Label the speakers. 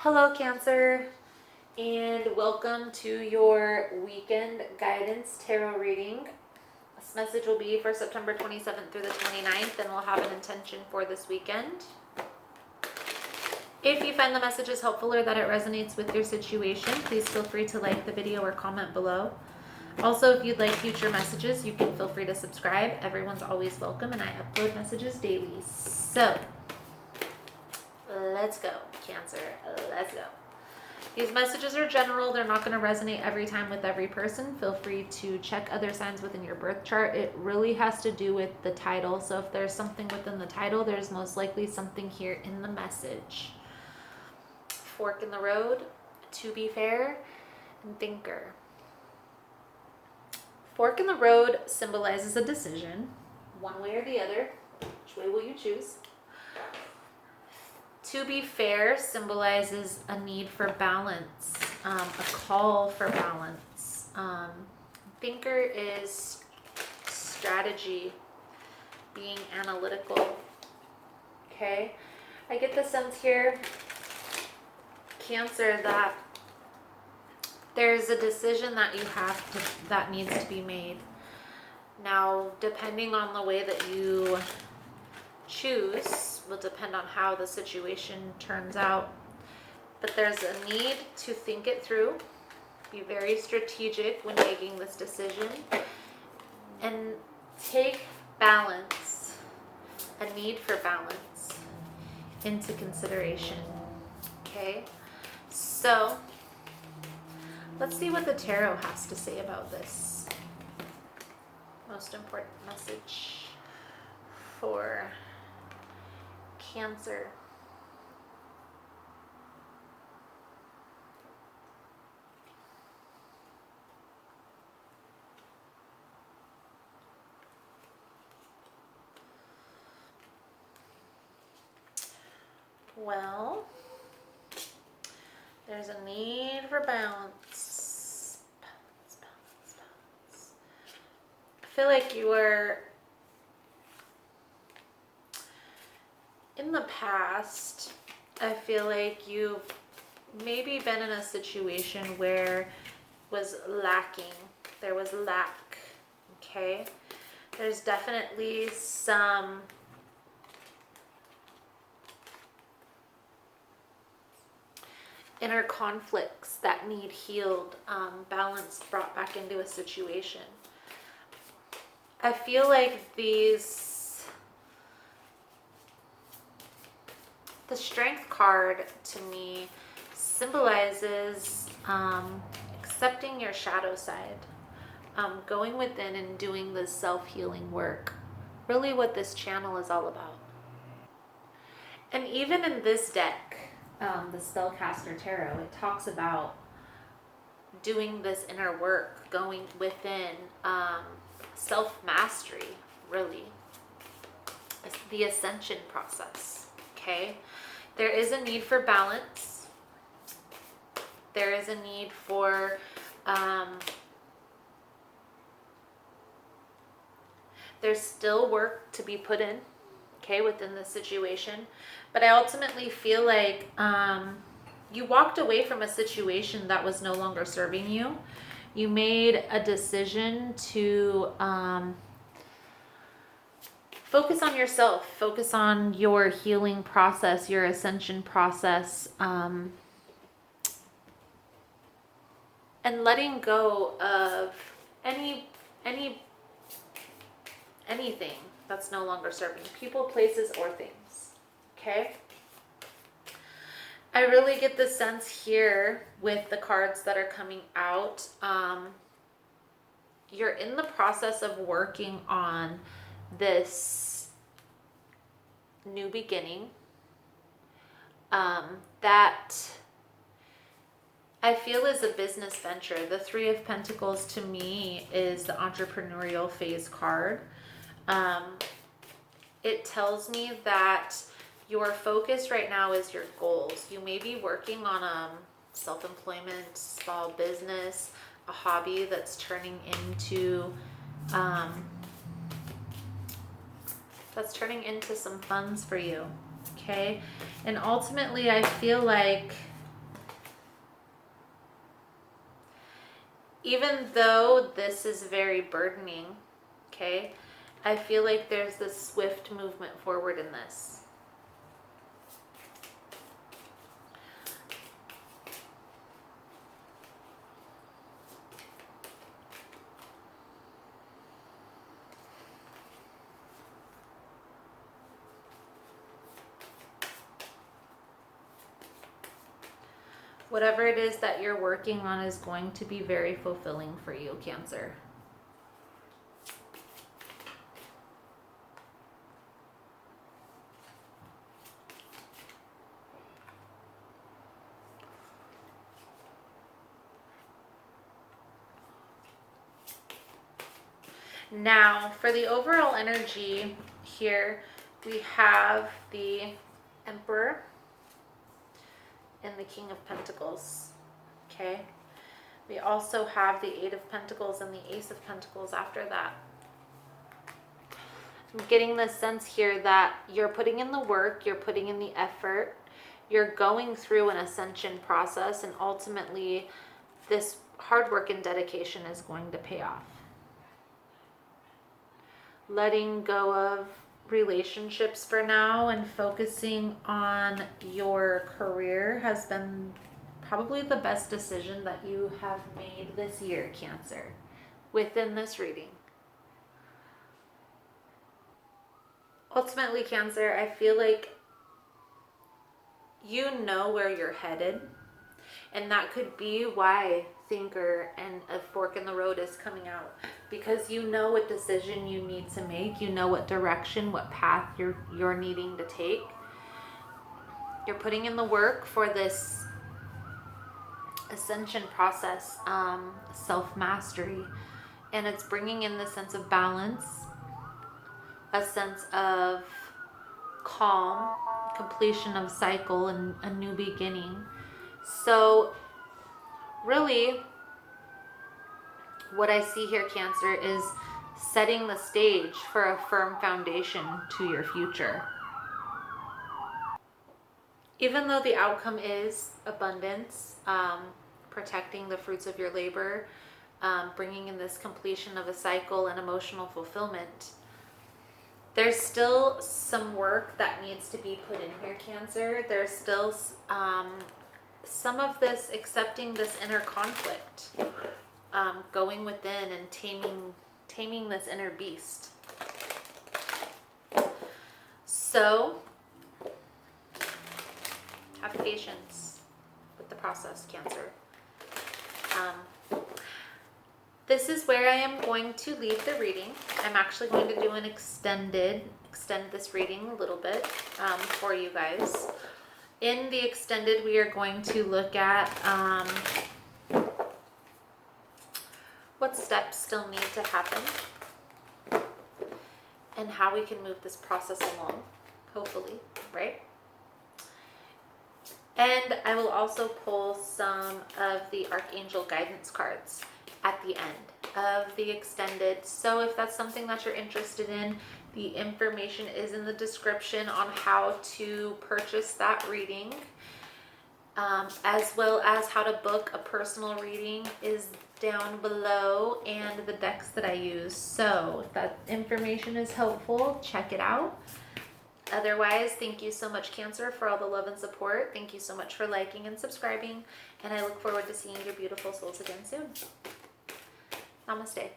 Speaker 1: Hello, Cancer, and welcome to your weekend guidance tarot reading. This message will be for September 27th through the 29th, and we'll have an intention for this weekend. If you find the messages helpful or that it resonates with your situation, please feel free to like the video or comment below. Also, if you'd like future messages, you can feel free to subscribe. Everyone's always welcome, and I upload messages daily. So, let's go, Cancer. Let's go. These messages are general. They're not going to resonate every time with every person. Feel free to check other signs within your birth chart. It really has to do with the title. So if there's something within the title, there's most likely something here in the message. Fork in the road, to be fair, and thinker. Fork in the road symbolizes a decision, one way or the other. Which way will you choose? To be fair symbolizes a need for balance, a call for balance. Thinker is strategy, being analytical. Okay, I get the sense here, Cancer, that there's a decision that you have to, that needs to be made. Now, depending on the way that you choose will depend on how the situation turns out, but there's a need to think it through, be very strategic when making this decision, and take balance, a need for balance, into consideration. Okay, so let's see what the tarot has to say about this most important message for Cancer. Well, there's a need for balance. Balance. I feel like you are, in the past, I feel like you've maybe been in a situation where it was lacking. There was lack, okay? There's definitely some inner conflicts that need healed, balanced, brought back into a situation. I feel like the Strength card to me symbolizes accepting your shadow side, going within and doing this self-healing work. Really what this channel is all about. And even in this deck, the Spellcaster Tarot, it talks about doing this inner work, going within, self-mastery, really. It's the ascension process, okay? There is a need for balance. There is a need for, there's still work to be put in, okay, within the situation. But I ultimately feel like you walked away from a situation that was no longer serving you. You made a decision to focus on yourself, focus on your healing process, your ascension process, and letting go of anything that's no longer serving you, people, places, or things. Okay? I really get the sense here with the cards that are coming out. You're in the process of working on this new beginning that I feel is a business venture. The Three of Pentacles to me is the entrepreneurial phase card. It tells me that your focus right now is your goals. You may be working on self-employment, small business, a hobby that's turning into some funds for you. Okay, and ultimately I feel like even though this is very burdening, okay, I feel like there's this swift movement forward in this. Whatever it is that you're working on is going to be very fulfilling for you, Cancer. Now, for the overall energy here, we have the Emperor and the King of Pentacles, okay? We also have the Eight of Pentacles and the Ace of Pentacles after that. I'm getting this sense here that you're putting in the work, you're putting in the effort, you're going through an ascension process, and ultimately this hard work and dedication is going to pay off. Letting go of relationships for now and focusing on your career has been probably the best decision that you have made this year, Cancer, within this reading. Ultimately, Cancer, I feel like you know where you're headed, and that could be why Thinker and a fork in the road is coming out, because you know what decision you need to make, you know what direction, what path you're needing to take. You're putting in the work for this ascension process, self-mastery, and it's bringing in the sense of balance, a sense of calm, completion of cycle, and a new beginning. So really, what I see here, Cancer, is setting the stage for a firm foundation to your future. Even though the outcome is abundance, protecting the fruits of your labor, bringing in this completion of a cycle and emotional fulfillment, there's still some work that needs to be put in here, Cancer. There's still some of this, accepting this inner conflict, going within and taming this inner beast. So have patience with the process, Cancer. This is where I am going to leave the reading. I'm actually going to do an extend this reading a little bit for you guys. In the extended, we are going to look at what steps still need to happen and how we can move this process along, hopefully, right? And I will also pull some of the Archangel guidance cards at the end of the extended. So if that's something that you're interested in, the information is in the description on how to purchase that reading, as well as how to book a personal reading is down below, and the decks that I use. So if that information is helpful, check it out. Otherwise, thank you so much, Cancer, for all the love and support. Thank you so much for liking and subscribing, and I look forward to seeing your beautiful souls again soon. Namaste.